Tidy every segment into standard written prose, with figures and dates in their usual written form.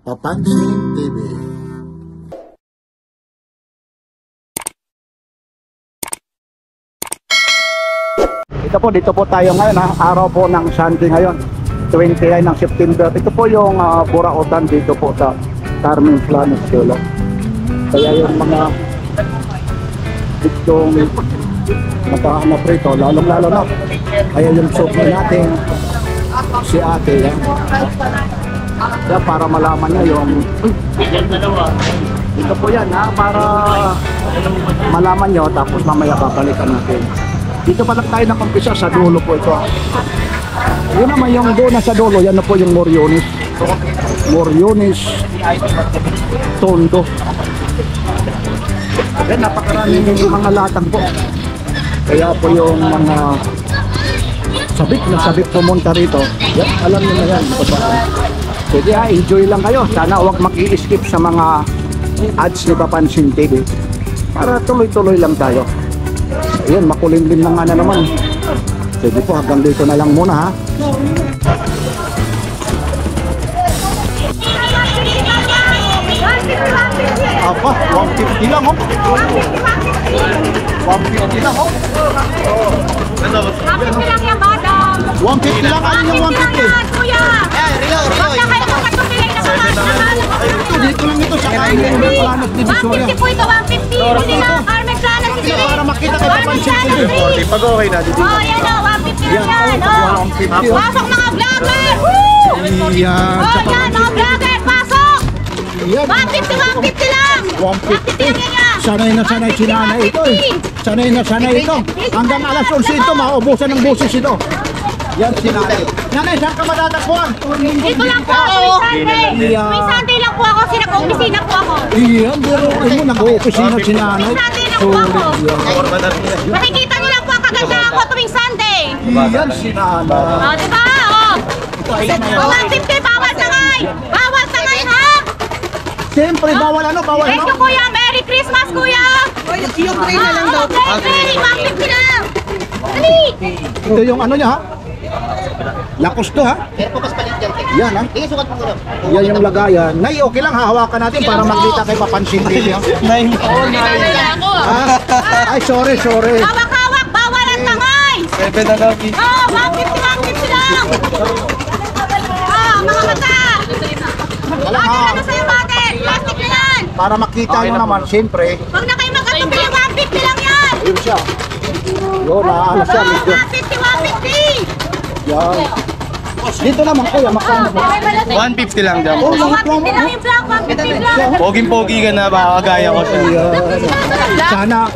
Papansin TV. Dito po tayo ngayon, araw po ng Sunday ngayon, 29 ng September. Ito po yung Burautan dito po sa Carmen Planes Solo. Kaya yung mga ditong nakahanap rito, lalong-lalo na. Kaya yung soap natin, si ate yan. Kaya para malaman niya yung ito po yan para malaman nyo, tapos mamaya babalikan natin. Dito pa lang tayo nakumpisa, sa dulo po ito. Yun naman yung doon na sa dulo, yan na po yung Moriones Tondo. Yan, napakaraming mga latang po. Kaya po yung mga sabik pumunta rito, yan, alam nyo na yan. Sige enjoy lang kayo. Sana huwag mag-i-skip sa mga ads ni Papansin TV para tuloy-tuloy lang tayo. Ayan, makulimlim na nga na naman. Sige po, hanggang dito na lang muna ha. Apa, 150 lang oh. 150 lang oh. 150 lang yan, madam. 150 lang, ano yung 150? Kuya. Huwag na kayo magpatuloy na Dito lang ito sa Carmen Planes Divisoria. 150 po ito, 150. Hindi na, Carmen Planes Divisoria. Para makita kay Papansin TV. Pag okay na dito. Oh, yan o, 150 lang yan. Oh. 150 oh. Pasok mga vlogger. Yan. Oh, yan o, vlogger, pasok. Yan. 150 lang. 150 lang yan. Sanay na sanay si nanay ito eh. Sanay na sanay ito. Hanggang alas 11 ito, maubusan ng buses ito. Yan si nanay. Nanay, saan ka matatakbuhan? Dito lang po ako, may Sunday. May Sunday lang po ako, sinag-opisina po ako. Iyan, pero mo nag-opisina si nanay. May Sunday lang po ako. Makikita niyo lang po ang kaganda ako tuwing Sunday. Iyan si nanay. O, diba? O. 150, bawal sangay. Bawal sangay, ha? Siyempre, bawal ano, bawal Thank ano. you, kuya. Merry Christmas, kuya. Yung tray na lang daw. Okay, 150 lang. Dali. Ito yung ano niya ha. Lakos to ha. Yan ha. Yan yung lagayan. Nay, okay lang hahawakan natin para makita kay Papansin TV ha. Ay, sorry. Hawak-hawak, bawal ang sangay. 7 na daw. Oh, 150 lang. Mga mata. Ano sa'yo, bakit? Plastic na yan. Para makita nyo naman, siyempre. Huwag na kayo mag-atubili, 150 lang yan. Ayun siya. Yun, naaalas siya. Oh, Medyo. 150. Yan. Dito naman kuya, makano ba? 150 lang dyan. Oh, 150 lang yung vlog, 150 lang. Poging-pogi ka na, baka kagaya ko siya. Yan.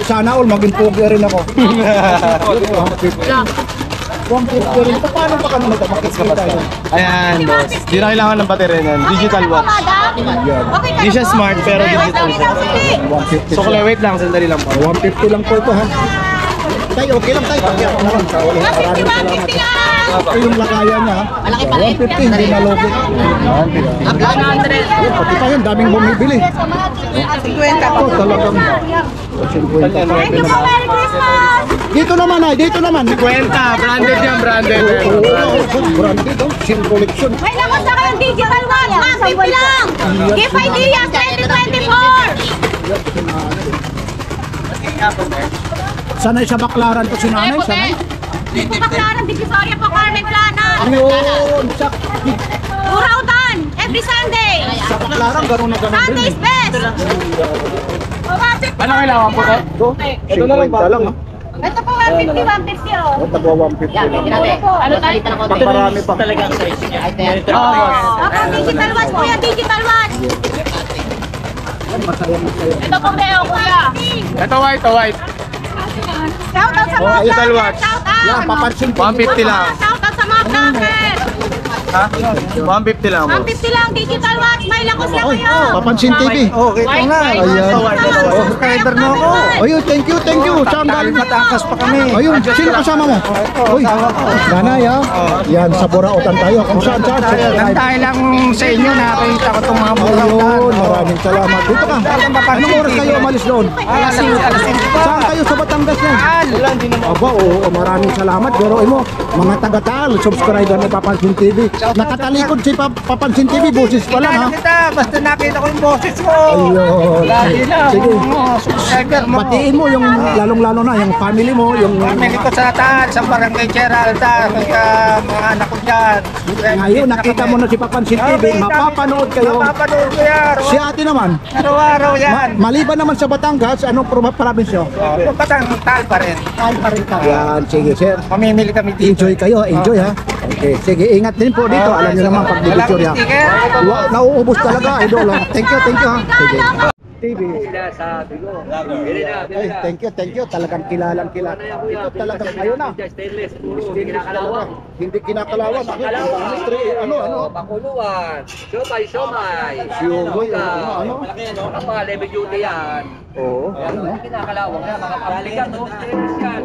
Sana all maging pogi rin ako. 150 rin. Paano pa kami makikita yun? Ayan, boss. Di na kailangan ng baterya yan. Digital watch. Di siya smart, pero digital siya. 150 So, wait lang, sandali lang po. 150 lang po ito ha. Tayo, okay lang tayo. Pagkaya ko naman sa ulit. Maraming salamat. 150 lang. Ito yung lagayan niya ha. 150, hindi na logo. 150. Pati pa yun, daming bumibili. 50 Ito talagang 50. Thank you po, Merry Christmas. Dito naman ay, dito naman. Kwenta, branded yan, branded. Branded oh, Sin Collection. May lakos na kayong digital watch, 150 lang. Gift Ideas 2024. Sanay sa Baklaran to si nanay, sanay. Dito Baclaran, Divisoria po, Carmen Planas. Ayun, Burautan, every Sunday. sa Baklaran, gano'n na gano'n din. Sunday's best. Ano kailangan po, sir? Ito, 50 lang ha. Ito po, 150 oh. O, tagwa 150 lang. Ano tayo? Pati marami pa. Ako, digital watch po yan, digital watch. Masaya. Ito po, Leo, kuya. Ito white. Shout out sa mga digital vlogger, watch. shout out. Yan, Papansin TV. 150 lang. Shout out sa mga vlogger. Ha? 150 lang, boss. 150 lang, digital watch. May lakos na kayo. Papansin TV. Okay, ito nga. Ayan. Subscriber mo ako. Ayun, thank you. Saan galing? Matangkas pa kami. Ayun, sino kasama mo? Uy, nanay ha. Yan, sa Burautan tayo. Kung saan? Dahil lang sa inyo, nakakita ko itong mga Ayun, maraming salamat. Dito ka. Anong oras kayo umalis doon? Alas 5. Saan kayo sa Batangas yan? Aba, oo, maraming salamat. Pero mo, mga taga-Taal, subscriber ni Papansin TV. Nakatalikod si Papansin TV, boses pa lang ha. Kita, basta nakita ko yung boses mo. Ayun. Lagi na, Sige. subscriber mo. Batiin mo yung lalong-lalo na yung family mo, yung Family ko sa Taan, sa Barangay Geralda, kaya mga anak ko dyan. ngayon nakita mo na si Papansin TV, mapapanood kayo. Mapapanood ko yan. Si ate naman, Araw-araw yan. maliban naman sa Batangas, anong province nyo? Patang tal pa rin. Yan, sige sir. Mamimili kami dito. Enjoy kayo, enjoy ha. Okay, sige, ingat din po dito. Alam niyo naman pag Walang bibidyo sticker. nauubos talaga, idol. Thank you ha. Sige. TV. Ay, thank you. Talagang kilalang kilala. Ito talagang kayo na. Stainless talaga. Hindi kinakalawan. Ano? Pakuluan, siomay. Siyogoy, ano? Kapal, heavy duty yan. Oo. Kinakalawang yan, mga pablikan, no? Stainless yan.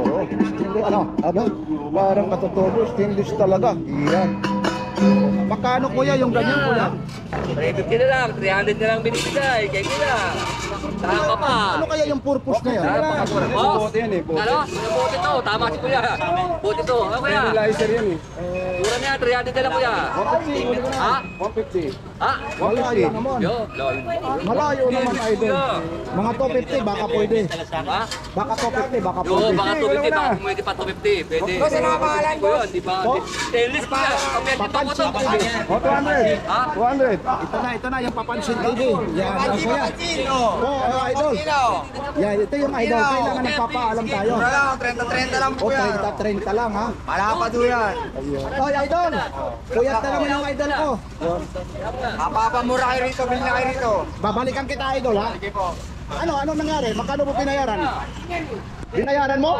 Ano? Parang katotobo, stainless talaga. Yan. Magkano kuya yung ganyan kuya? 350 na lang, 300 na lang binibigay, kaya kila. Saan ka pa? Ano kaya yung purpose na yan? Boss, ano? Yung bote to, tama si kuya. Bote to, ano kuya? Mura na yan, 300 na lang kuya. Ha? 150. Ha? Malayo naman. Yo, lol. Malayo naman idol. Mga 250 baka pwede. Ha? Baka 250 baka Yo, pwede. baka 250, baka pwede pa 250, pwede. Kasi nakapangalan ko yun, di ba? Stainless pa, kapit dito ko to. O 200. Ha? 200. Ito na yung Papansin TV. Yan, ang kuya. Oo, idol. Yan, ito yung idol. Kailangan nagpapaalam tayo. 30-30 lang O 30-30 lang ha. Malapad po yan. Oy, idol. Kuyat na naman yung idol ko. Mapapamura kayo rito, bilhin na kayo rito. Babalikan kita idol ha. Ano nangyari? Magkano mo binayaran? Binayaran mo?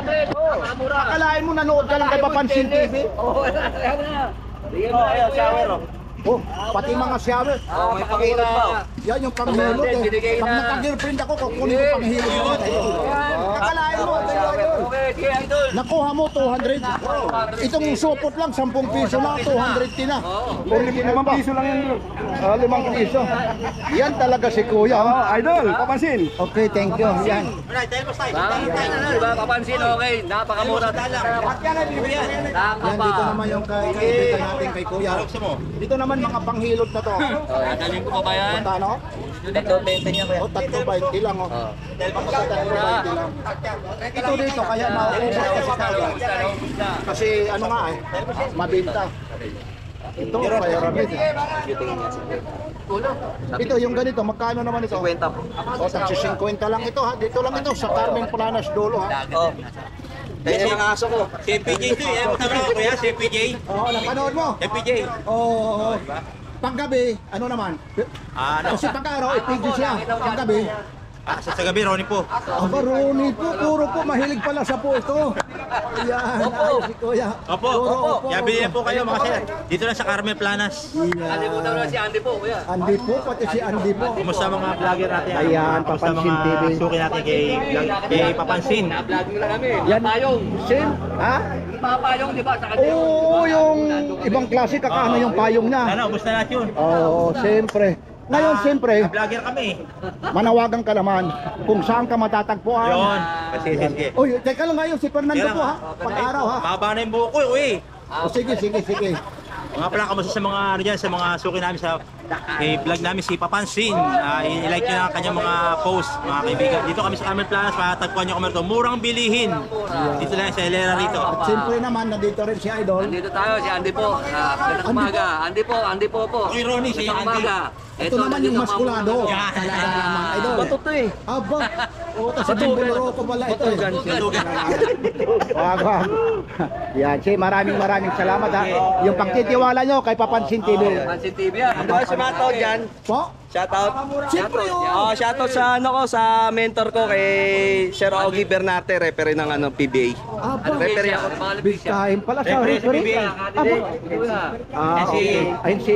Akalain mo nanood ka lang kay Papansin TV? Oh, pati mga shower. May pangilot pa. Yan yung panghilot eh. Pag naka-girlfriend ako, kukunin ko panghilot ko. Akalain mo, idol. Okay, sige, idol. Nakuha mo 200. Itong supot lang 10 piso na, 200 na. Or 5 piso lang yan. 5 piso. Yan talaga si Kuya. Idol, Papansin. Okay, thank you. Yan. Diba, papansin, okay. Napakamura. Yan, dito naman yung kaibigan natin kay Kuya. Dito naman mga panghilot na to. Dadalhin ko pa ba yan? Ano? Ito, 20 niya ba yan? O, 3.20 lang. Oh. 3.20 lang. Ito dito, kaya nauubos kasi kaya. Kasi ano nga eh, mabinta. Ito, payaramid. Ito, yung ganito, magkano naman ito? 50 po. O, taksi 50 lang ito ha. Dito lang ito, sa Carmen Planas Dolo ha. Oh. Kaya yung mga aso ko. Si PJ ito eh. Tama ko kuya, si PJ. Oo, napanood mo? Si PJ. Oo. Paggabi, ano naman? Kasi pag-araw, ipigil siya. Paggabi, Sa gabi, Ronnie po. aba, Ronnie po, puro po, mahilig pala sa po ito. Ayan, ay, si Kuya. Opo. Puro, Kaya bilhin po kayo mga sir. Dito lang sa Carmen Planas. Andy po daw na si Andy po, kuya. Andy po, pati si Andy po. Kumusta mga vlogger natin? Ayan, Kumusta Papansin mga TV. suki natin kay Papansin? Na-vlogging na kami. Yan. Payong. Sin? Ha? Yung mga payong, di ba? Sa kanya. Oo, yung ibang klase, kakano yung payong niya. Sana, ubos na lahat yun. Oo, siyempre. Ngayon, siyempre, Vlogger kami. manawagan ka naman kung saan ka matatagpuan. Yun. Kasi sige. Uy, teka lang ngayon, si Fernando po ha. Pag-araw ha. Mahaba na yung buhok ko eh. O, sige. Mga pala, kamusta sa mga ano dyan, sa mga suki namin sa vlog namin si Papansin. I-like nyo na ang kanyang mga post, mga kaibigan. Dito kami sa Carmen Planas, matatagpuan nyo kami ito. Murang bilihin. Dito lang sa Hilera rito. At siyempre naman, nandito rin si Idol. Nandito tayo, si Andy po. Gandang umaga. Andy po po. Okay, Ronnie, si Gandang Andy. umaga. Ito naman yung maskulado. Yan. Talaga naman, Idol. Bato to eh. Aba, o, tas bumularo ko pala ito eh. Wag. Yan, si maraming salamat ha. Yung pagtitiwala nyo kay Papansin TV. Pansin TV yan. Ano ba si Mato dyan? Po? Shoutout. Siyempre yun. Shoutout sa ano ko, sa mentor ko kay Sir Augie Bernate, referee ng PBA. Aba, Referee ako. Mga big labis yan. time pala siya. Referee sa Referee. PBA. Aba. Okay. Ayun si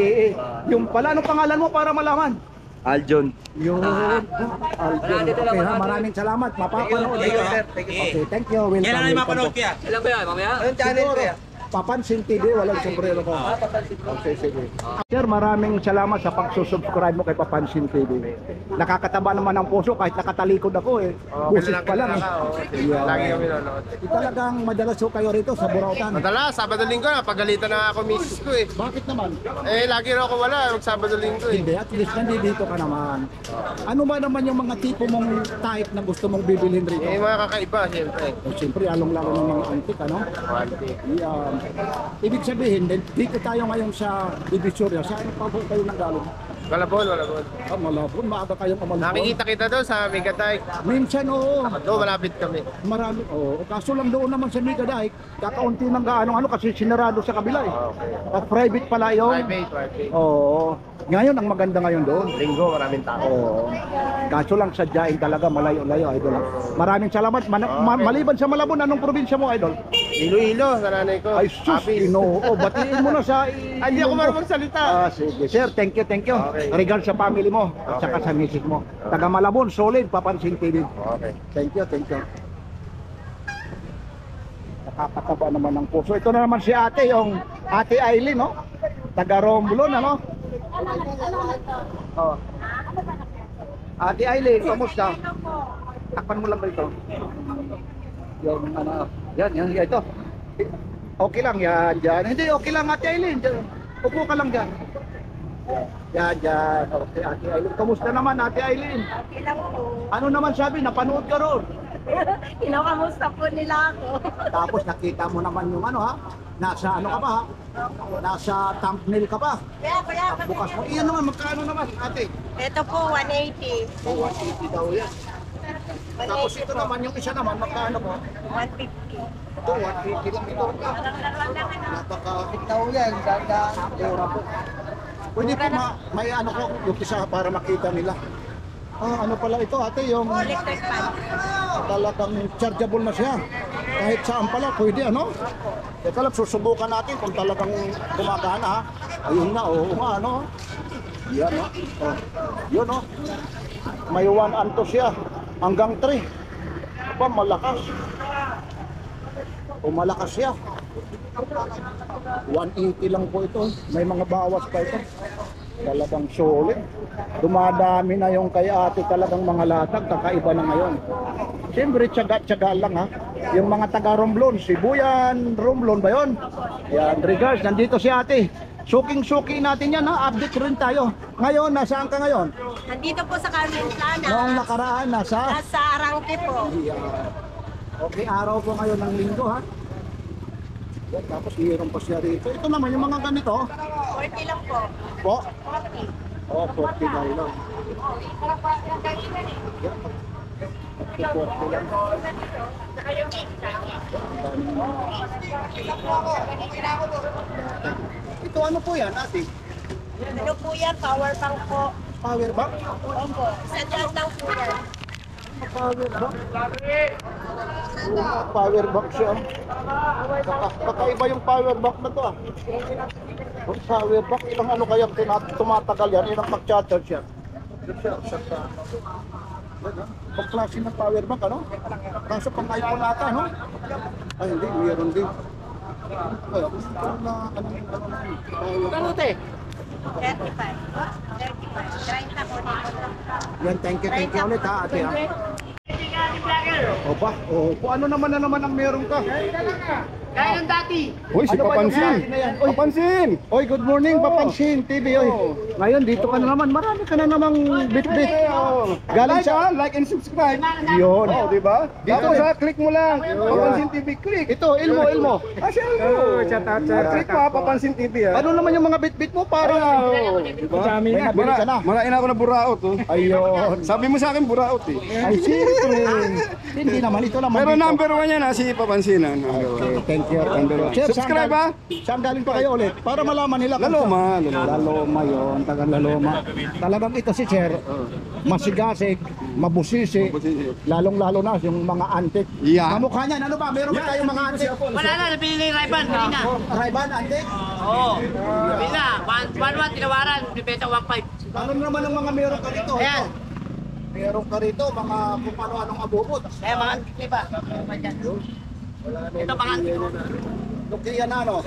yung pala, anong pangalan mo para malaman? Aljon. Yun. Alvin. Okay ha, maraming salamat. Mapapanood. Thank you, sir. Thank you. Okay, thank you. Welcome. Kailan na yung mapanood kaya? Ilan ba yan, mamaya? Anong channel ko yan? Papansin TV, walang sombrero ko. Okay, sige. Sir, maraming salamat sa pagsusubscribe mo kay Papansin TV. Nakakataba naman ang puso kahit nakatalikod ako eh. Busis pa lang eh. Yeah. Lagi kami nanonood. Talagang madalas ho kayo rito sa Burautan. Madalas, Sabado-Linggo na, pagalitan na ako misis ko eh. Bakit naman? Eh, lagi rin ako wala, mag Sabado-Linggo eh. Hindi, at least nandito ka naman. Ano ba naman yung mga tipo mong type na gusto mong bibilhin rito? Eh, mga kakaiba, siyempre. O, siyempre, along-lalo ng mga antik, ano? Quality. Yan. Ibig sabihin, dito tayo ngayon sa Divisoria. Saan pa po kayo nanggaling? Malabon, Malabon. Malabon, maaga kayong umalabon. Nakikita kita doon sa Megadike. Minsan, oo. Doon, malapit kami. Marami, oo. Kaso lang doon naman sa Megadike, kakaunti ng gaano kasi sinarado sa kabila eh. At private pala yung... Private. Oo. Ngayon, ang maganda ngayon doon. Linggo, maraming tao. Oo. Kaso lang sadyain talaga malayo-layo, idol. Maraming salamat. Maliban sa Malabon, anong probinsya mo, idol? Iloilo, sa nanay ko. Ay, sus, Ginoo. Batiin mo na sa... Ay, hindi ako marunong salita. Sige, sir. Thank you, thank you. Okay. Regards sa family mo at saka sa misis mo. Taga Malabon, solid, Papansin TV. Okay. Thank you, thank you. Nakakataba naman ng puso. Ito na naman si ate, yung ate Aileen, no? Taga Romblon, ano? Oh. Ate Aileen, kamusta? Takpan mo lang ba ito? Yung ano, yan, ito. Okay lang, yan. Hindi, okay lang, Ate Aileen. Upo ka lang dyan. Yan. Okay, Ate Aileen. Kamusta naman, Ate Aileen? Okay lang po. Ano naman sabi? Napanood ka ron. Kinakamusta po nila ako. Tapos nakita mo naman yung ano ha? Nasa ano ka pa ha? Nasa thumbnail ka pa. Kaya. Bukas mo. Iyan naman, magkano naman, ate? Ito po, 180. 180 daw yan. Tapos ito naman, yung isa naman, magkano po? 150. Ito, 180 lang ito. Napakakit daw yan. Mura po. Pwede po may ano ko, yung isa para makita nila. Ano pala ito ate, yung Electric fan. talagang chargeable na siya. Kahit saan pala, pwede ano? Teka lang, susubukan natin kung talagang gumagana ha. Ayun na, oo nga, ano? Yan o. Oh. Yun o. May 1 anto siya. Hanggang 3. Aba, malakas. Malakas siya. 180 lang po ito. May mga bawas pa ito. Talagang solid. Dumadami na yung kay ate talagang mga latag. Kakaiba na ngayon. Siyempre, tiyaga-tiyaga lang ha. Yung mga taga Romblon, Sibuyan, Romblon ba yun? Yan, regards, nandito si ate. Suking-suki natin yan ha. Update rin tayo. Ngayon, nasaan ka ngayon? Nandito po sa Carmen Plana. Noong nakaraan, nasa? Nasa Arangke po. Okay, araw po ngayon ng linggo ha. Yan, tapos mayroon pa siya rito. Ito naman, yung mga ganito. 40 lang po. Po? 40. Oh, 40 na lang. Yan. 40 lang. Ito ano po yan, ate? Ano po yan? Power bank po. Power bank? Opo. Sa dyan lang po yan. Power bank? Power bank siya. Kakaiba yung power bank na to ah. Yung power bank, ilang ano kaya tumatagal yan, ilang mag-charge yan. Pag klase ng power bank, ano? Kaso pang iPhone ata, no? Ay, hindi, mayroon din. Ay, ano te? 35. 30 po. Yan, thank you ulit ha, ate ha. Opa, ano naman ang meron ka? Kaya ng dati. Uy, si Ano ba yung Papansin! klase na yan? Oy, Papansin! Oy, good morning, Papansin TV. Oy. Ngayon, dito ka na naman. Marami ka na namang bit-bit. Galing sa... like and subscribe. Yun. Oh, di ba? Dito Dito, sa click mo lang. Papansin TV, click. Ito, Ilmo. Ah, siya mo. Click mo ha, Papansin TV ha. Ano naman yung mga bit-bit mo? Parang... Dami May nabili ka na. Marain ako na buraot oh. Ayun. Sabi mo sa akin buraot eh. Ay, siyempre. Hindi naman. Ito naman. Pero dito. number 1 yan ha, si Papansinan. Okay, thank you. Sir, Subscribe, saan ha? Saan galing pa kayo ulit? Para malaman nila. kung Laloma, saan- Laloma. Laloma yun. Taga Laloma. Talagang ito si Sir. Masigasig, mabusisi. Lalong-lalo na yung mga antik. Yeah. Kamukha niyan. Ano ba? Meron ba tayong mga antik? Wala na, nabili na yung Ray-Ban kanina. Ray-Ban, antik? Oo. Nabili na. 1-1 tinawaran. Bibenta 1-5. Ano naman ang mga meron ka dito? Ayan. Meron ka rito, mga kung ano-anong abubot. Kaya mga antik ba? Ito mga antik. Nokia na, no?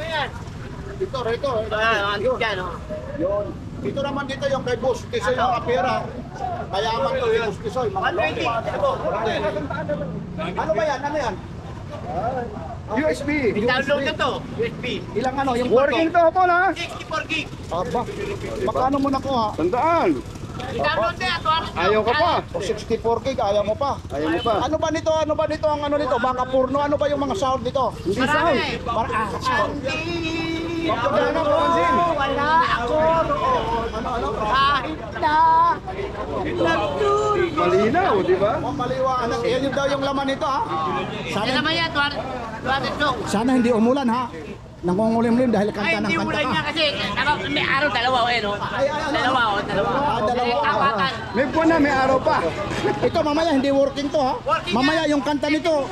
Ito, rito. Yun. Yun. Dito naman dito yung kay Boss Tisoy ng Apera. Mayaman to yung Boss Tisoy. Mga ano ba yan? Ano yan? USB. Download na to. USB. Ilang ano? Yung working to po na? 64 gig. Aba, magkano mo nakuha? Tandaan. I-download na ito. Ayaw ka pa. O 64 gig, ayaw mo pa. Ayaw mo pa. Ano ba nito? Ano ba nito ang ano nito? Baka porno. Ano ba yung mga sound dito? Hindi sound. Sound. Wala ako roon. Ano? Kahit na nagtulog. Malinaw, di ba? O maliwanag. Yan yung daw yung laman nito, ha? Sana naman yan, Sana hindi umulan, ha? Nangungulimlim dahil kanta ng hindi kanta ulan ka. niya kasi may araw dalawa no? Dalawa. Dalawa. May buwan na, may araw pa. Ito mamaya hindi working to, ha? Mamaya yung kanta nito.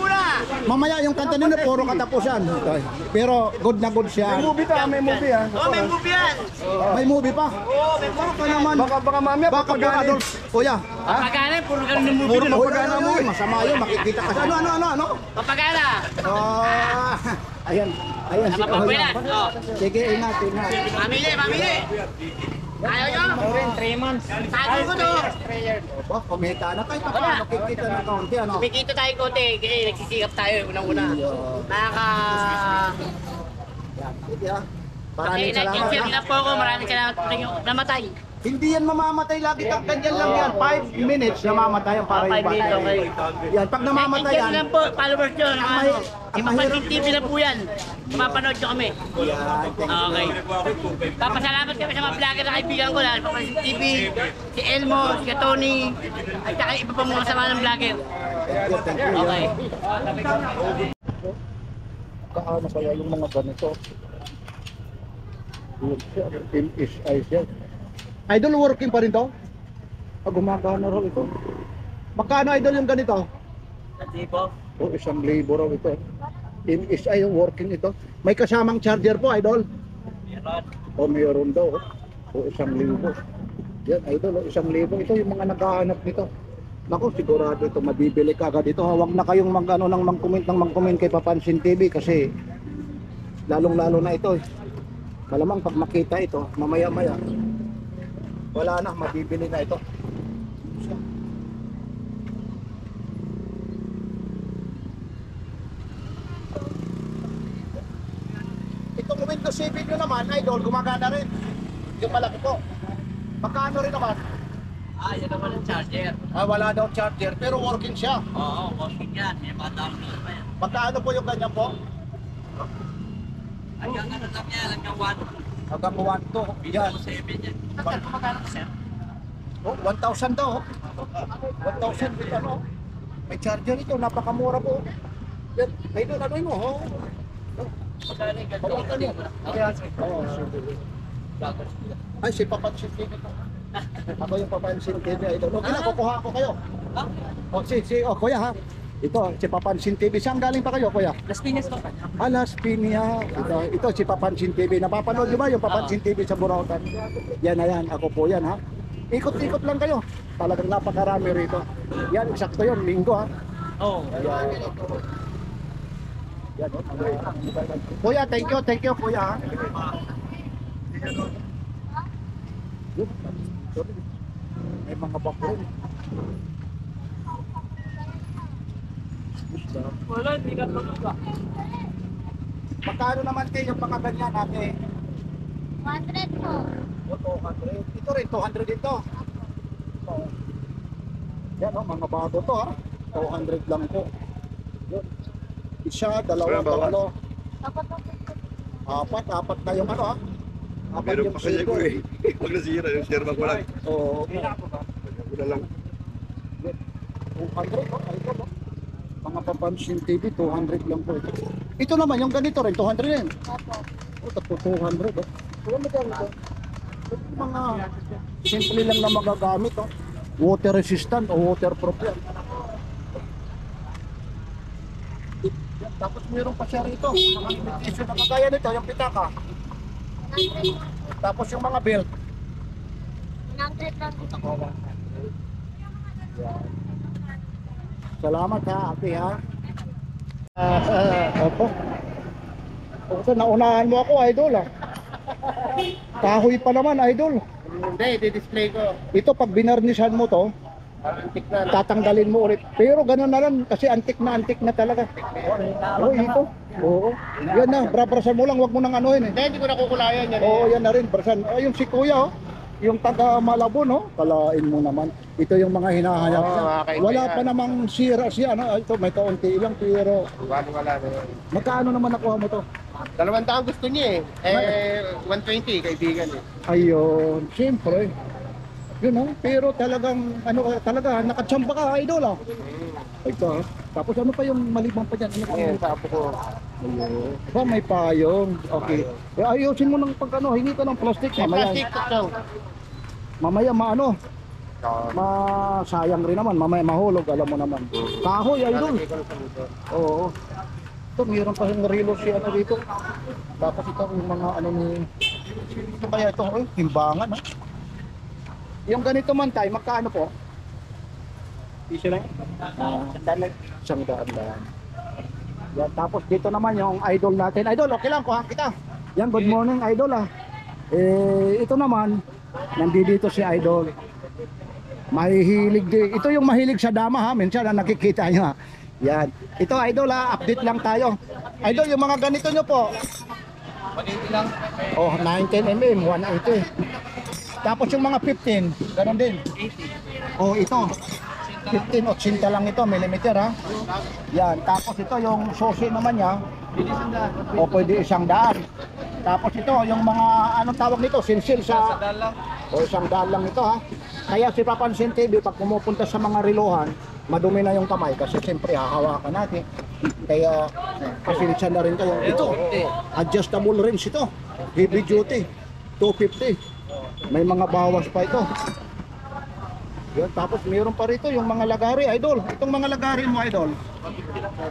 Mamaya yung kanta nito puro katapusan. Pero good na good siya. May movie ta, may movie, ha? Oh, may movie yan. May movie pa? Oh, may movie. Baka naman. Baka mamaya baka adult. Kuya. Papagana, puro ganun ng movie. Puro papagana mo. Masama yun, makikita ka. Ano? Papagana. Ayan. Ayan. Napapabuenas. Sige, ingat. Mamili. Ayaw nyo? 3 months. Sabi ko to. Kumita na kahit pa paano, kikita ng kaunti, ano? Kumikita tayo konti kasi nagsisikap tayo unang-una. Sige, ha? Kasi Maraming salamat, nag-check ha? na po ako. Maraming salamat po rin yung namatay. Hindi yan mamamatay lagi kang ganyan lang yan. 5 minutes namamatay yan para 5 yung minutes, bata. okay. Yan, pag namamatay Nag-check yan, lang po, followers nyo. ang Ipapansin TV na po yan. Mapanood nyo kami. Okay. Papasalamat kami sa mga vlogger na kaibigan ko na. Papansin TV, si Elmo, si Tony, at saka iba pa mga sama ng vlogger. thank you. Okay. Kaano kaya yung mga ganito? MSI siya. Idol, working pa rin to? Gumagana raw ito. Magkano idol yung ganito? O, 1,000 raw ito. MSI yung working ito. May kasamang charger po, idol? Meron daw. O, 1,000. Yan, idol, 1,000. Ito yung mga naghahanap nito. Naku, sigurado ito, mabibili ka agad ito. Huwag na kayong mag-comment kay Papansin TV kasi lalong-lalo na ito. Malamang pag makita ito, mamaya-maya, wala na, mabibili na ito. Itong Windows 7 nyo naman, idol, gumagana rin. Yung malaki po. Magkano rin naman? Yan naman ang charger. Wala daw charger, pero working siya. Oo, working yan. May mga download pa yan. Magkano po yung ganyan po? Hanggang ano lang yan, hanggang 1. Hanggang 1 to. Yan. 7 yan. Magkano ka, sir? Oh, 1,000 daw. 1,000 dito, ano? May charger ito, napakamura po. Yan, ay doon, ano mo, ho? Hawakan niyo. Oh, sige. Ay, si Papansin TV ito. Ako yung Papansin TV, idol. Okay na, kukuha ko kayo. Kuya ha. Ito, si Papansin TV. Saan galing pa kayo, kuya? Las Piñas pa pa. Las Piñas. Ito si Papansin TV. Napapanood nyo ba yung Papansin TV sa Burautan? Yan na yan. Ako po yan, ha. Ikot-ikot lang kayo. Talagang napakarami rito. Yan, eksakto yun. Linggo, ha. Oo. Yan, kuya, thank you, kuya, ha. May mga baklo. Wala, hindi ka tulog ka. Magkano naman kayo yung mga ganyan, ate? 100 po. 200. Ito rin, 200 dito. Yan, mga bago to, ha. 200 lang po. Yun. Isa, dalawa, tatlo. Apat na yung ano, ha. Apat yung silver. Pag nasira yung share bag ko lang. Oo. Wala lang. 200 po, ito po. Mga Papansin TV, 200 lang po ito. Ito naman, yung ganito rin, 200 rin. Opo. 200, oh. Wala ganito. Ito mga simple lang na magagamit, oh. Water resistant o waterproof yan. Tapos meron pa siya rito, mga imitation na kagaya nito, yung pitaka. 100. Tapos yung mga belt. 100 lang po. Salamat ha, ate ha. Opo. So, naunahan mo ako, idol ah. Kahoy pa naman, idol. Hindi, i-display ko. Ito, pag binarnishan mo to, Antik na. tatanggalin mo ulit. Pero ganun na lang, kasi antik na talaga. Oo, ito. Oo. Yan na, brabrasan mo lang, wag mo nang anuhin eh. Hindi ko nakukulayan yan. Oo, yan na rin, brasan. Ay, yung si Kuya, oh. Yung taga Malabon, no? Kalain mo naman. Ito yung mga hinahanap Oo, niya. mga kaibigan. Wala pa namang sira siya, ano? Ito, may kaunti lang, pero Wala na yun. magkaano naman nakuha mo to? 200 gusto niya eh. 120 kaibigan eh. Ayun, siyempre. Yun oh, pero talagang, ano talaga, nakatsamba ka, idol ah. Ito, tapos ano pa yung malibang pa dyan? Ano pa Ayan, yung tapo ko. Ayun. Ba, may payong. Okay. Eh, ayusin mo ng pag ano, hingi ka ng plastic. Mamaya, Plastic daw. mamaya maano, masayang rin naman, mamaya mahulog, alam mo naman. Kahoy, idol. Oo. Ito, mayroon pa yung relo si ano dito. Tapos ito yung mga ano ni... Ito kaya ito, timbangan ha. Yung ganito man tayo, magkano po? Piso lang? Isang daan lang. Yan, tapos dito naman yung idol natin. Idol, okay lang, kuha kita. Yan, good morning idol ah. Ito naman, nandito si idol. Mahihilig din. Ito yung mahilig sa dama ha, minsan na nakikita nyo ha. Yan. Ito idol ha, update lang tayo. Idol, yung mga ganito nyo po. 180 lang. Oh, 19mm, 180. Tapos yung mga 15, ganoon din. 80. Oh, ito. 15, 80 lang ito, millimeter ha. Yan. Tapos ito yung susi naman niya. O pwede 100. Tapos ito yung mga anong tawag nito, sinsil sa 100 lang. O 100 lang ito ha. Kaya si Papansin TV pag pumupunta sa mga relohan, madumi na yung kamay kasi siyempre hahawakan natin. Kaya pasensya na rin kayo. Ito, adjustable range ito. Heavy duty, 250. May mga bawas pa ito. Yan, tapos mayroon pa rito yung mga lagari, idol. Itong mga lagari mo, idol.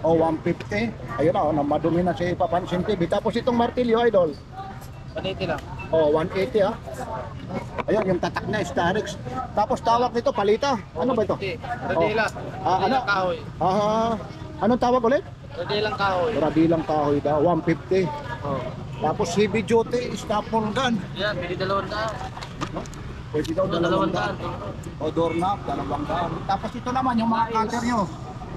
O, 150. Ayun na, madumi na si Papansin TV. Tapos itong martilyo, idol. 180 lang. O, 180 ha. Ayun, yung tatak na, Starix. Tapos tawag nito, palita. Ano ba ito? Radila. Ano? Kahoy. Anong tawag ulit? Radilang kahoy. Radilang kahoy daw, 150. Oh. Tapos heavy duty, staple gun. Yan, pili 200. Pwede daw 200. O doorknob, 200. Tapos ito naman yung mga cutter nyo.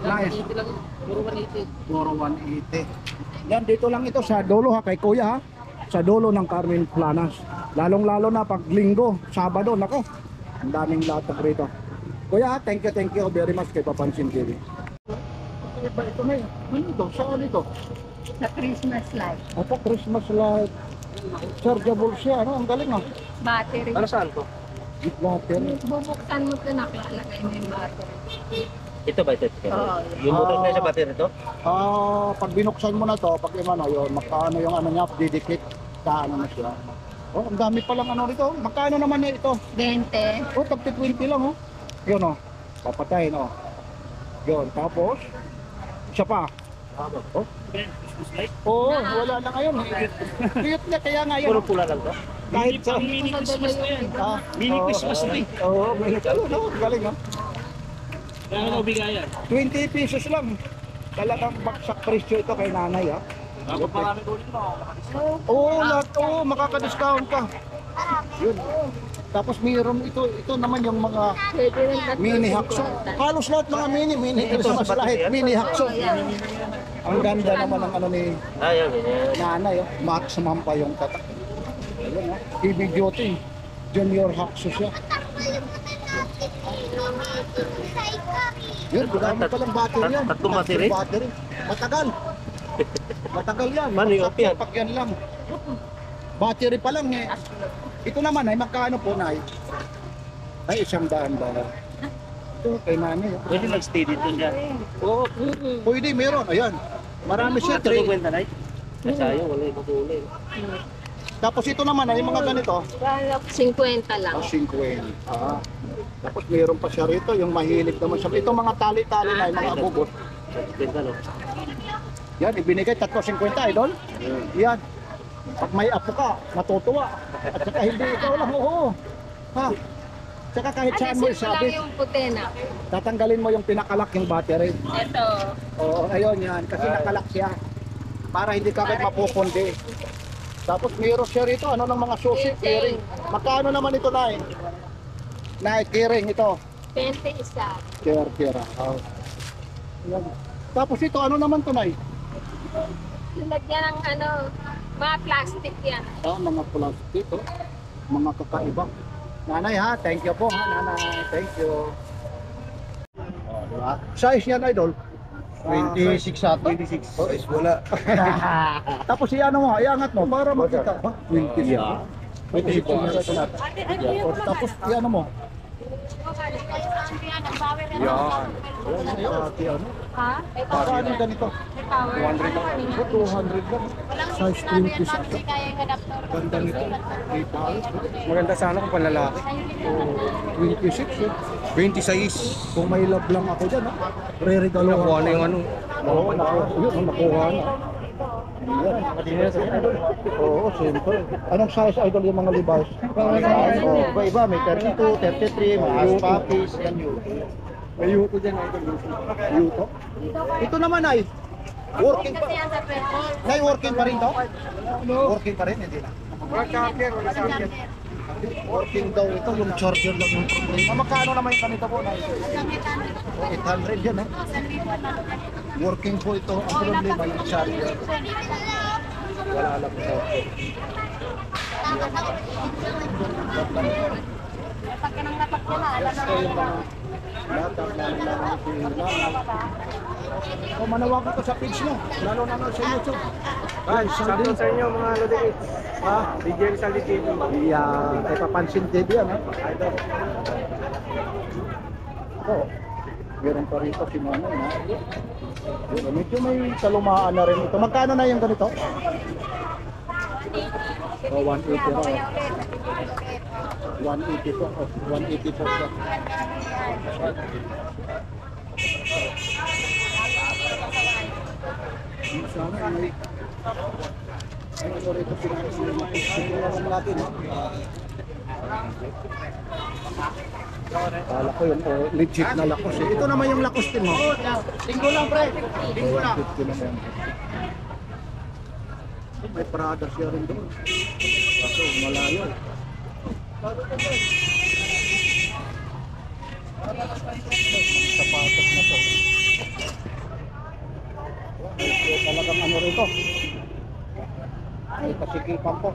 Nice. lang. Puro 180. Puro 180. Yan, dito lang ito sa dulo ha, kay Kuya ha. Sa dulo ng Carmen Planas. Lalong-lalo na pag linggo, Sabado, nako. Ang daming latak rito. Kuya, thank you very much kay Papansin TV. Ito na yun. Ano ito? Saan ito? Sa Christmas light. Ito, Christmas light. Chargeable siya, ano? Ang galing ah. Battery. Para saan to? Battery. Bubuksan mo ito, nakalagay mo yung battery. Ito ba ito? Oo. Yung motor na sa battery to? Pag binuksan mo na to, pag ano yun, magkano yung ano niya, didikit sa ano na siya. Oh, ang dami palang ano rito. Magkano naman na ito? 20. Oh, tag 20 lang oh. Yun oh. Papatayin oh. Yun, tapos isa pa. Oh. Oo, wala na ngayon. Cute na kaya nga yun. Puro pula lang to? Kahit sa Mini Christmas na yan. Mini Christmas tree. Oo, mini ano, galing oh. Kaya na ubigayan. 20 pesos lang. Talagang baksak presyo ito kay nanay ah. Ako marami ko rin mo. Oo, lahat oo, makaka-discount ka. Yun. Tapos mayroon ito naman yung mga Pwede rin na mini hakso. Halos lahat mga mini Christmas light, mini hakso. Ang ganda naman ng ano ni Ayan. nanay, oh. Maximum pa yung tatak. Ayun, oh. Heavy duty. Junior hakso siya. Yun, dami palang battery yan. Tatlong battery? Battery. Matagal. Matagal yan. Mani, okay yan. Pag yan lang. Battery pa lang eh. Ito naman ay magkano po na ay 100 ba? Ito kay nanay. Oh. Pwede mag-stay dito dyan. Oo, pwede meron. Ayan. Marami siya. Ito kwenta na Sayo, wala yung matulay. Tapos ito naman ay mga ganito. 50 lang. 50. Tapos meron pa siya rito, yung mahilig naman siya. Ito mga tali-tali na, yung mga abugot. Kwenta no? Yan, ibinigay 350 idol. Yan. Pag may apo ka, matutuwa. At saka hindi ikaw lang, oo. Ha? Saka kahit saan mo lang isabit, yung puti na. tatanggalin mo yung pinakalak yung battery. Ito. Oo, ayun yan. Kasi nakalak siya. para hindi ka kayo mapupundi. Tapos meron siya rito, ano ng mga susi, keyring. Magkano naman ito, Nay? Nay, keyring ito. 20 isa. Kera. Oh. Yan. Tapos ito, ano naman to, Nay? Lagyan ng ano, mga plastic yan. Mga plastic, oh. Mga kakaiba. Nanay ha, thank you po ha, Nanay. Thank you. Diba? Size yan, Idol? 26 ata. 26. Oh, is wala. Tapos iano mo, iangat mo para makita. 20 yan. 26 yan. Tapos iano mo. Yan. Yan. Ha? Paano ganito? 200 lang. Size 26. Ganda nito. Maganda sana kung panlalaki. 26 eh. 26. Kung may love lang ako dyan, ha? Re-regalo ko. Nakuha na yung ano. Oo, nakuha na. Oo, simple. Anong size, Idol, yung mga Levi's? Iba-iba, may 32, 33, may half pakis, yan yun. May yuko dyan, Idol. Yuto. Ito naman ay working pa. Nay, working pa rin to? Working pa rin, hindi na. Working daw ito, yung charger lang yung problema. Magkano naman yung kanito po, Nay? 800 yan, eh. Working po ito, ang problema yung charger. Wala lang ito. Pagka nang napak niya na, alam Ito yung mga lahat ang so, manawagan ko sa page nyo, lalo na sa YouTube. Ay, shoutout sa inyo mga Lodikit. DJ Rizal TV. Yan, kay Papansin TV yan, ha? Idol. Ito, meron pa rito si Manay, ha? Pero medyo may kalumaan na rin ito. Magkano na yung ganito? 180 raw. 180 po. 180 po siya. Sana may ano rito pinag-isipan natin, ha? Kala ko yun, legit na lakos eh. Ito naman yung lakos din mo. Linggo lang, pre. Linggo lang. May Prada siya rin doon. Kaso malayo. Sapatos na to. Talagang ano rito. Ay, kasikipan po.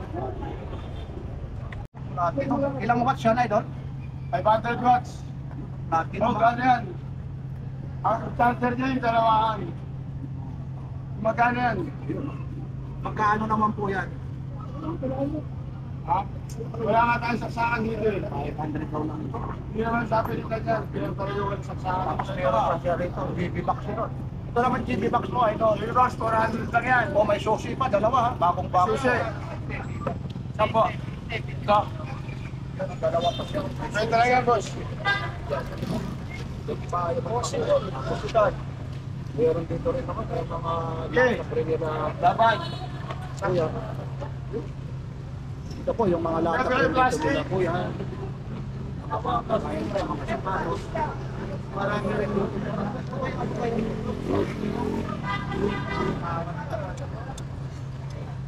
Ilang watts siya na, Idol? 500 watts. Natin Oh, gano'n yan. Ang charger niya yung dalawahan. Magkano yan? Magkano naman po yan? Ha? Wala nga tayong saksakan dito eh. 500 daw lang. Hindi naman sabi nila dyan. Pinagtarayuan saksakan. Tapos meron pa siya rito, GB box yun. Ito naman GB box mo, Idol. Yung box, 400 lang yan. O may susi pa, dalawa ha. Bagong-bago. Susi. Saan po? Ito. Dalawa pa siya. Pwede talaga, boss. Meron dito rin naman yung mga Okay. premier na Laban. kuya. Ito po yung mga lata Pero plastic. nila kuya. Marami rin dito.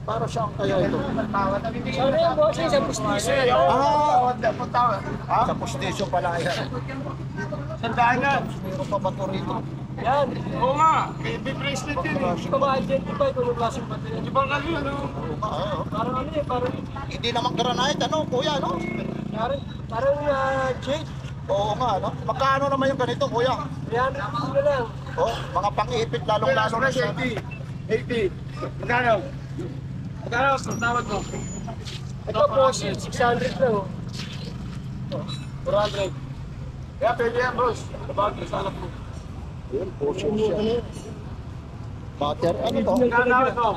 Para saan kaya ito? Ano yung boss? Sa pustiso yan. Sa postisyo pala yan. Sandaan yan. Meron pa ba ito rito? Yan. Oo nga. Baby bracelet yun eh. Hindi ko ma-identify kung yung klaseng baterya. Di ba kali ano? Parang ano eh, parang Hindi naman granite, ano, kuya, no? jade. Oo nga, no? Magkano naman yung ganito, kuya? 300 kilo lang. Oh, mga pang-ipit, lalong-lalo na siya. 80. Magkano? Magkano? Tawad mo. Ito po, 600 lang. 400. Kaya pwede yan, boss. Sabagay sa alam mo. Yun, potion siya. Butter, ano to? Magkano ito?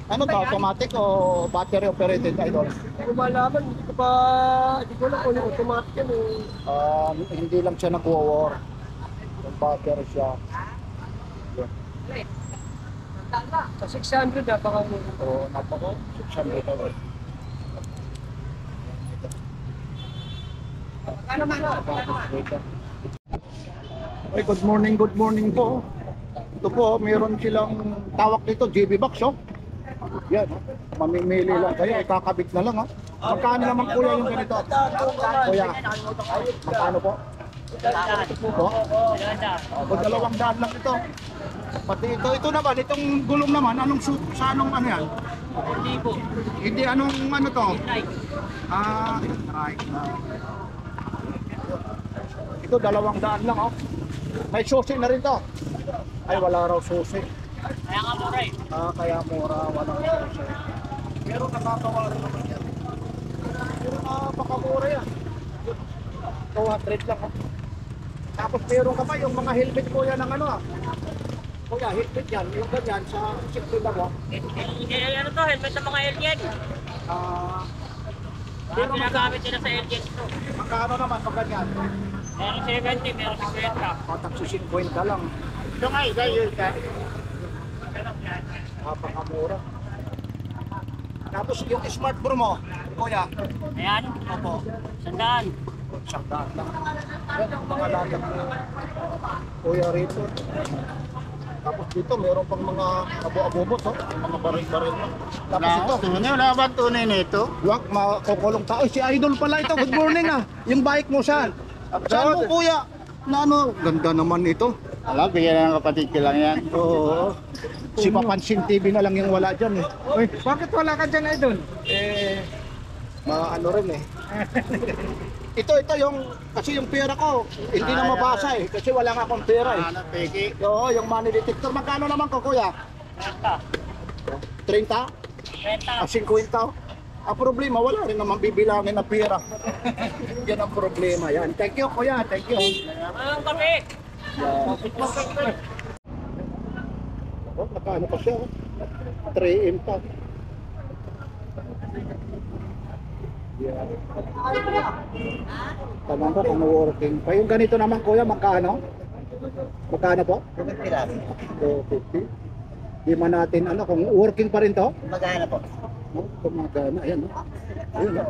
Ano to, automatic o battery operated, Idol? Hindi ko malaman, hindi ko alam kung yung automatic yan eh. Hindi lang siya nag-war. Yung battery siya. Sa 600 napaka-mura. Oo, napako. 600 dollars. Ay, good morning po. Ito po, meron silang tawag dito, JB Box, oh. Yan, mamimili lang kayo, ikakabit na lang, ha. Magkano naman kuya yung ganito? Kuya, magkano po? Po? O, 200 lang ito. Pati ito naman, itong gulong naman, sa anong ano yan? Hindi, anong ano to? Right. Ito, 200 lang, oh. May susi na rin to. Ay, wala raw susi. Kaya nga mura eh. Kaya mura, walang susi. Pero nakakawa rin naman yan. Pero napakamura yan. 200 lang, oh. Tapos meron ka pa yung mga helmet ko yan ng ano, ah. Kuya, helmet yan, yung ganyan sa siklo lang, oh. Ano to, helmet ng mga alien. Pero Ginagamit nila sa alien to. magkano naman pag ganyan? Meron 70, meron 50. Tagsi 50 lang. Ito nga, yun ka. Napakamura. Tapos yung smart bro mo, kuya, Ayan, opo, sandaan. sakdaan lang. Yan, mga latag na kuya rito. Tapos dito, meron pang mga abo-abobot, oh. Mga baril-baril. Tapos ito, Wala ba tunay nito? wag, makukulong tao. Si Idol pala ito. Good morning, ah. Yung bike mo saan? Saan mo, kuya? Na ano? Ganda naman ito. Alam, bigyan ng kapatid ko lang yan. Oo. Si Papansin TV na lang yung wala dyan, eh. Uy, bakit wala ka dyan, Idol? Ano rin, eh. ito yung, kasi yung pera ko, hindi na mabasa, eh. Kasi wala nga akong pera, eh. Peki. Oo, yung money detector. Magkano naman ko, kuya? 30? 30. 50? Ang problema, wala rin naman bibilangin na pera. Yan ang problema, yan. Thank you, kuya. Thank you. Ang kape. Oh, nakaano pa siya, oh. 3M pa. Yeah. Tanong ko kung working pa. Yung ganito naman, kuya, magkano? Magkano po? 250. Di man natin, ano, kung working pa rin to? Magana po. Oh, gumagana. Ayan, oh. Ayun, oh.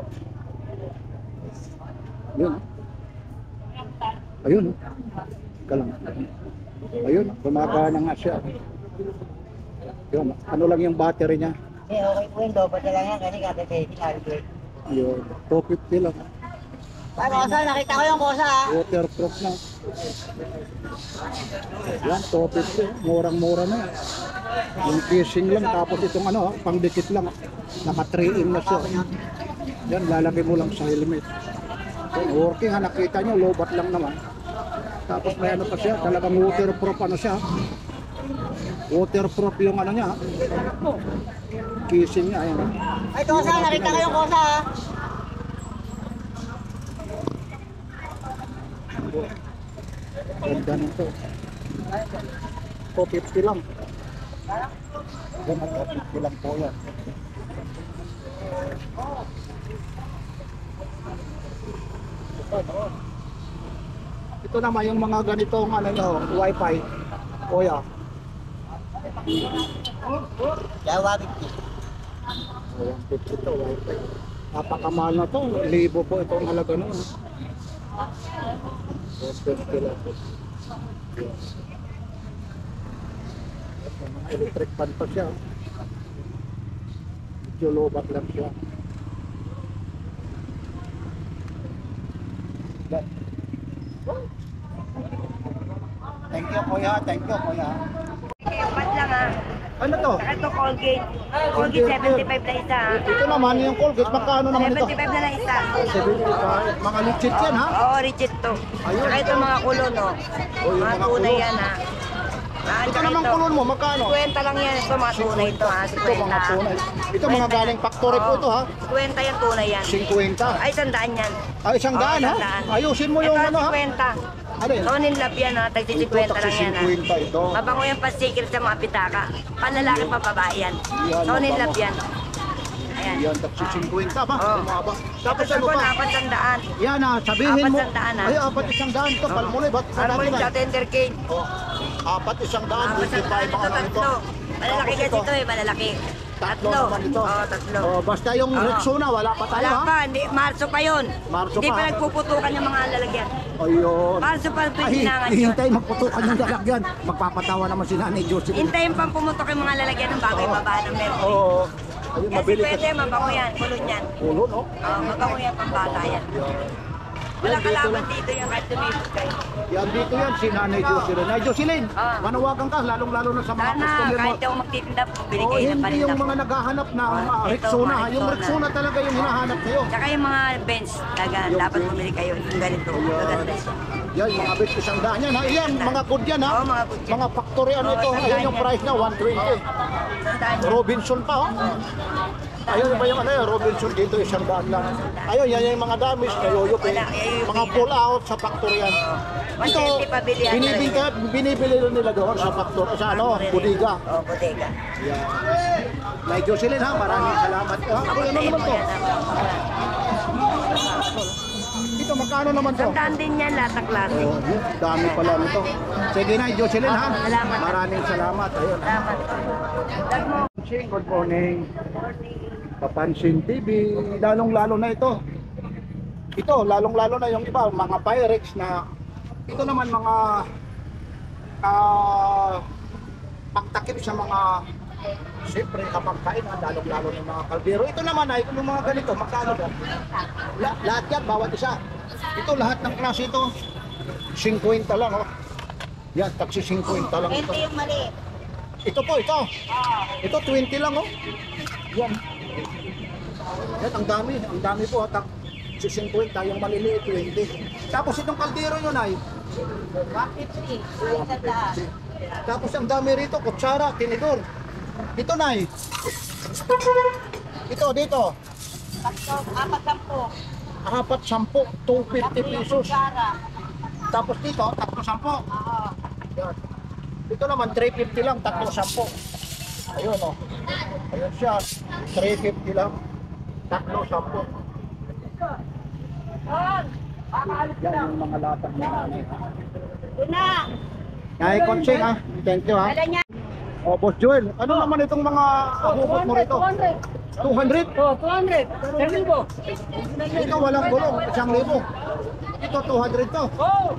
Ayun, oh. Ayun, oh. Teka lang. Ayun, gumagana nga siya. Yun, ano lang yung battery niya? Okay po yung dobo lang yan kasi kaka-taking hardware. Yun, 250 lang. Ay, kosa, nakita ko yung kosa ha. Waterproof na. Yan, 250. Murang-mura na. Yung casing lang, tapos itong ano, pangdikit lang. Naka 3M na siya. Yan, lalagay mo lang sa helmet. Yan, working ha, nakita nyo, lobat lang naman. Tapos may ano pa siya, talagang waterproof ano siya. Waterproof yung ano niya. Casing niya, ayan. Ay, kosa, nakita ko yung kosa ha. Ganda nito. 250 lang. Yan, 250 lang po yan. Ito naman yung mga ganitong ano nyo, wifi. Kuya. Kaya wabit ko. 150 to, wifi. Napakamahal na to. 1,000 po itong halaga nun. 250 lang. Yes. Mga electric fan pa siya. Medyo lobat lang siya. Thank you, kuya. Thank you, kuya. Pat lang ha. Ano to? Saka ito Colgate. Colgate 75 na isa ha. Ito naman, yung Colgate, magkano naman ito? 75 na lang isa. 75. Mga legit yan, ha? Oo, rigid to. Ayun. Saka ito mga kulon no. yung Mga mga tunay kulon. yan ha. Ito naman kulon mo, magkano? 50 lang yan. Ito mga tunay ito ha. Ito mga tunay. Ito mga galing factory po ito, ha? 50 yan tunay yan. 50. Ay, 100 yan. Ay, 100, ha? Oo, 100. Ayusin mo yung Ito, ano, ha? 50. Ano yun? Tonin lab yan ha. Tagsi 50 Ito, lang taksi yan ha. 50 ito. Mabango yan pa secret sa mga pitaka. Panlalaki pa babae yan. Yan, Tonin mabango. lab yan. Ayan. Yan, taksi 50 ba? Oo. Bumaba. Tapos Tapos ano ako pa? na 400. Yan, ha? Sabihin mo. 400, ha? Ay, 400 ito. Palmulay, ba't Ano mo yung na? sa tender cake? Oh, 400, 25 ito, ang ano ito. tatlo. Malalaki Tapos kasi ito. ito eh, malalaki. Tatlo naman ito. Oo, tatlo. Oh, basta yung Rexona, wala pa tayo, Wala ha? pa, hindi, Marso pa yun. Marso Hindi pa. pa nagpuputukan yung mga lalagyan. Ayun. Marso pa Ay, pinangan yun. hihintay magputukan yung lalagyan. Magpapatawa naman si Nanay Jocelyn. Hintayin pang pumutok yung mga lalagyan ng bagay baba ng meron. Oo. Ayun, Kasi mabili pwede, kasi. mabango yan, kulon yan. Ulo, no? Oo, mabango yan, pambata yan. Wala kalaban dito yan kahit tumipot kayo. Yan dito yan, si Nanay Jocelyn. Nanay Jocelyn, Ah. manawagan ka, lalong-lalo na sa mga Sana, customer mo. kahit ako magtitinda, bumili Oh, kayo ng hindi paninda yung po. mga naghahanap ng Ito, Rexona. mga Yung Rexona. Rexona talaga yung hinahanap kayo. Tsaka yung mga bench, dapat bumili kayo yung ganito. Maganda siya. Yan, mga bit isang daan yan, ha? Yan, mga good yan, ha? Oo, mga good yan. Mga factory, ano Oo, ito? isang Ayan daan yung yan. price na, 120. Tandaan niyo. Robinson pa, oh. Ayun ba yung ano yun, Robinson dito, isang daan lang. Ayun, yan yung mga damage na yoyop, eh. Wala, yoyop Mga yan. pull out sa factory yan. 120 pabili yan. Binibili rin nila doon sa factory, sa ano, bodega. Oo, bodega. Yan. Nay Jocelyn, ha? Maraming salamat. Ha? Ako, ano naman to? Ito, magkano naman to? Tandaan din yan, lahat ng klase. Oh, yun, dami pala nito. Sige na, Jocelyn, ha? Salamat. Maraming salamat. Ayun. Salamat. Dag mo. Good morning. Papansin TV, lalong-lalo na ito. Ito, lalong-lalo na yung iba, mga Pyrex na ito naman mga pagtakip sa mga siyempre kapag kain, lalong-lalo ng mga kaldero. Ito naman ay yung mga ganito, magkano ba? Lahat yan, bawat isa. Ito, lahat ng klase ito, 50 lang, oh. Yan, taksi 50 lang ito. yung mali. Ito po, ito. Ito 20 lang, oh. Yan. Yan, ang dami po, at si 50, yung maliliit 20. Tapos itong kaldero yun ay 150. tapos ang dami rito, kutsara, tinidor. Ito na ito dito. 4-10, 250 pesos. Tapos dito, 3-10. Yan. Ito naman 350 lang, 3-10. Ayun, oh. Ayun siya, 350 lang, 3-10. Yan yung mga latag na nanay. Ay, Konsing, ha? Thank you, ha? Oh, Boss Joel, ano naman itong mga abubot mo rito? 200? Oh, 200. 1,000. Ito walang gulong, 1,000. Ito 200 to. Oh,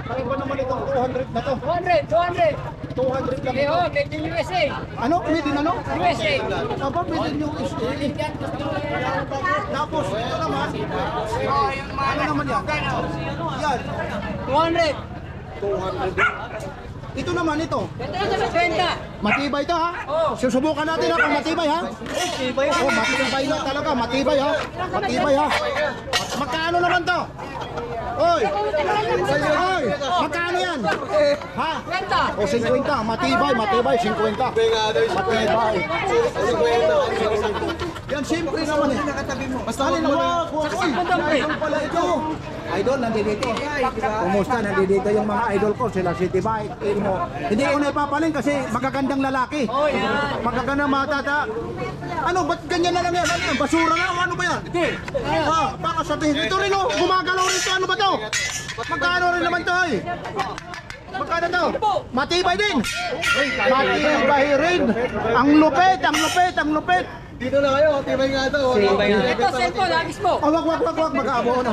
Kaya ba naman itong 200 na to? 200. 200 lang Eh, ito. oh, made in USA. Ano? Made in ano? USA. Aba, made in USA. Tapos, ito naman. Ano naman yan? Yan. 200. 200. Ito naman ito. Ito na sa 20. Matibay to, ha? Oo. Susubukan natin, ha? Kung matibay, ha? Oh, matibay na talaga. Matibay, ha? Matibay, ha? Magkano naman to? Oy! Oy! Magkano yan? Ha? 20. O 50, matibay, 50. Matibay. 50. Yan, simple naman eh. Basta alin na wag. Uy, idol pala ito. Idol, nandito. Kumusta? Nandito yung mga idol ko. Sila City Bike, Ilmo. Hindi ko na ipapaling kasi magagandang lalaki. Oh, yan. Magagandang matata. Ano, ba't ganyan na lang yan? Ano yan? Basura na? Ano ba yan? Hindi. Baka sabihin. Ito rin oh, gumagalaw rin ito. Ano ba to? Magkano rin naman to eh? Magkano to? Matibay din. Matibay rin. Ang lupit, ang lupit, ang lupit. Dito na kayo, tibay nga ito. Ito, cellphone, labis mo. Oh, wag, mag-aabo na.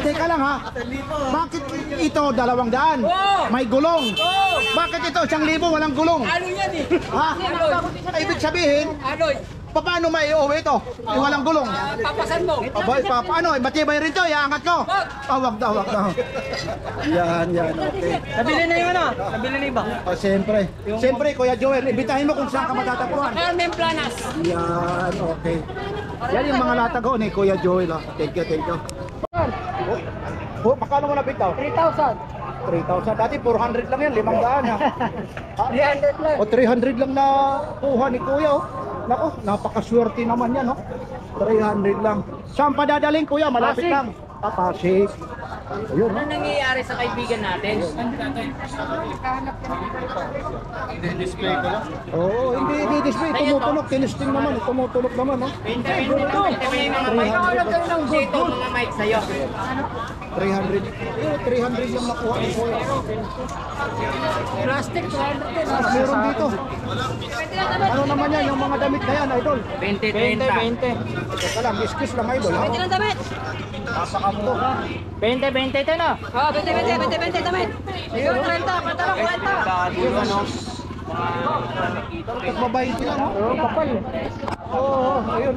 Teka lang ha. Bakit ito 200? Oo. May gulong. Oh, Bakit ito 1,000 walang gulong? ano yan eh? Ha? Ay, ibig sabihin, Aloy, paano may uuwi ito? Yung walang gulong. papasan mo. Abay, paano? Matibay rin to, iangat ko. Wag daw. Yan, okay. Nabili na yung ano? Nabili na iba. Oh, siyempre, Kuya Joel, ibitahin mo kung saan ka matatagpuan. Carmen Planas. Yan, okay. Yan yung mga latago ni Kuya Joel. Oh. Thank you. Oh, magkano mo nabitaw? 3,000. 3,000. Dati 400 lang yan, 500 ha. 300 lang. O 300 lang na kuha ni Kuya. Oh. Naku, napakaswerte naman yan. Oh. 300 lang. Saan pa dadaling Kuya? Malapit Pasig. lang. Pasig. Ayun. Ano nangyayari sa kaibigan natin? Oo, hindi display. Tumutunog. Tinisting naman. Tumutunog naman. Oh. Ito. Ito. Ito. ito, mga mic sa'yo. 300. 300 yung nakuha ko po. Plastic, 200 din. Meron dito. Ano naman yan, yung mga damit na yan, idol? 20, 30. Teka lang, excuse lang, idol. Ha? Pwede lang damit. Napakamto. 20 ito, no? Oh, 20 damit. Yung 30, pantalon, 40. Magbabayad lang, ha? Oo, kapal. Oo, ayun.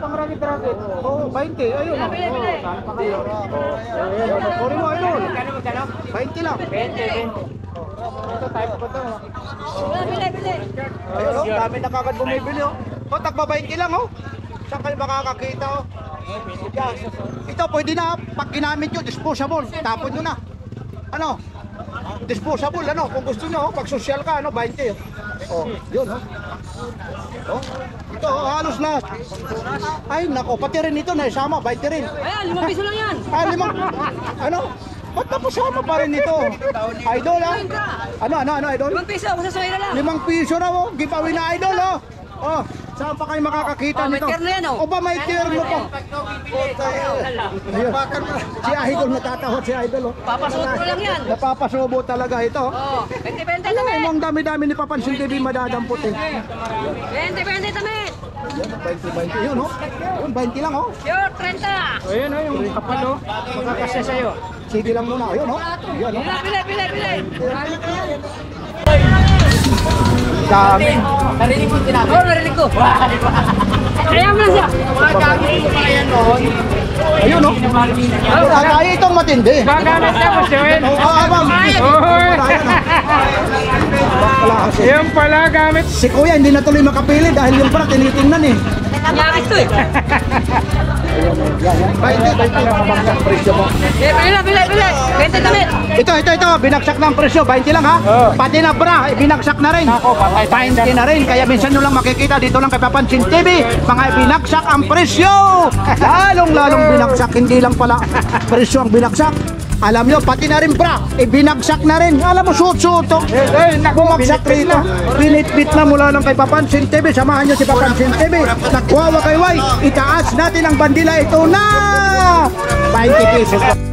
Pang racket. Oo, 20, ayun. Saan pa kayo? Sorry mo, idol. 20 lang. 20. Ito, type ko to. Bili. Ayun, oh, dami na kagad bumibili, oh. O, tagba 20 lang, oh. Saan kayo makakakita, oh? Yan. Ito, pwede na, pag ginamit nyo, disposable. Tapon nyo na. Ano? Disposable, ano? Kung gusto nyo, oh, pag social ka, ano, 20. Oh, yun, oh. Oh, ito, oh, halos lahat. Ay, nako, pati rin ito, naisama, 20 rin. Ayan, 5 piso lang yan. Ah, limang, ano? Ba't napasama pa rin ito? Idol, ha? Ano, idol? 5 piso, kung sa suwera lang. 5 piso raw, oh. Giveaway na idol, oh. Oh, saan pa kayo makakakita Oh, may nito? terno yan, oh. O ba may terno pa? Ayun. Si Idol natatawad si Idol, oh. Papasubo lang yan. Napapasubo talaga ito. Oh, 20 Ay, damit. ang dami-dami ni Papansin TV madadampot eh. 20 damit. 20, yun, oh. Yun, 20 lang, oh. Yung 30. Ayun, oh, yung kapal, oh. Makakasya sa'yo. Sige lang muna, ayun, oh. Ayun, oh. Bili. Dami. Narinig mo sinabi? Oh, narinig ko. Kaya mo lang siya. Mga gagawin ko mga yan noon. Ayun, oh. Ay, itong matindi. Gagamit na po siya, eh. Yan pala gamit. Si Kuya hindi na tuloy makapili dahil yung pala tinitingnan eh. Nyakis to eh. 20 lang mabangga ang presyo mo. Bili. 20 damit. Ito, binagsak na ang presyo, 20 lang ha. Pati na bra, binagsak na rin. 20 na rin, kaya minsan nyo lang makikita dito lang kay Papansin TV, mga binagsak ang presyo. Lalong binagsak, hindi lang pala presyo ang binagsak. Alam nyo, pati na rin bra, binagsak na rin. Alam mo, suot-suot to. Bumagsak rito. Binitbit na mula lang kay Papansin TV. Samahan nyo si Papansin TV. Nagwawa kay Way. Itaas natin ang bandila. Ito na! 20 pesos.